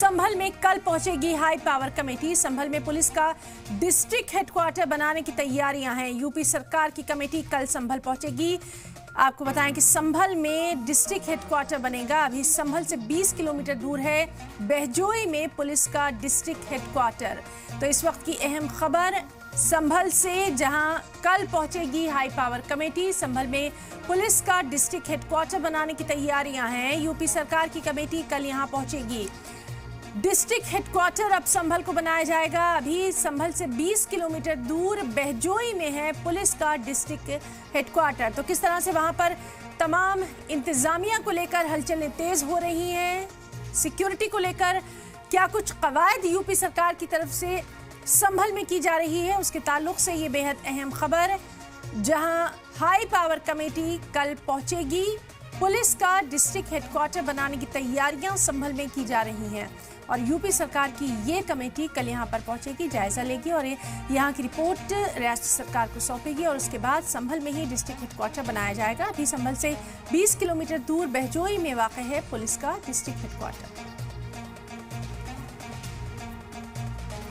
संभल में कल पहुंचेगी हाई पावर कमेटी। संभल में पुलिस का डिस्ट्रिक्ट हेडक्वार्टर बनाने की तैयारियां हैं। यूपी सरकार की कमेटी कल संभल पहुंचेगी। आपको बताएं कि संभल में डिस्ट्रिक्ट हेडक्वार्टर बनेगा। अभी संभल से 20 किलोमीटर दूर है बहजोई में पुलिस का डिस्ट्रिक्ट हेडक्वार्टर। तो इस वक्त की अहम खबर संभल से, जहां कल पहुंचेगी हाई पावर कमेटी। संभल में पुलिस का डिस्ट्रिक्ट हेडक्वार्टर बनाने की तैयारियां हैं। यूपी सरकार की कमेटी कल यहां पहुंचेगी। डिस्ट्रिक्ट हेडक्वार्टर अब संभल को बनाया जाएगा। अभी संभल से 20 किलोमीटर दूर बहजोई में है पुलिस का डिस्ट्रिक्ट हेडक्वार्टर। तो किस तरह से वहां पर तमाम इंतजामिया को लेकर हलचलें तेज हो रही हैं, सिक्योरिटी को लेकर क्या कुछ कवायद यूपी सरकार की तरफ से संभल में की जा रही है, उसके ताल्लुक से ये बेहद अहम खबर, जहां हाई पावर कमेटी कल पहुंचेगी। पुलिस का डिस्ट्रिक्ट हेडक्वार्टर बनाने की तैयारियां संभल में की जा रही हैं और यूपी सरकार की ये कमेटी कल यहां पर पहुंचेगी, जायजा लेगी और यहां की रिपोर्ट रियासत सरकार को सौंपेगी और उसके बाद संभल में ही डिस्ट्रिक्ट हेडक्वार्टर बनाया जाएगा। अभी संभल से 20 किलोमीटर दूर बहजोई में वाक़ है पुलिस का डिस्ट्रिक्ट हेडक्वार्टर।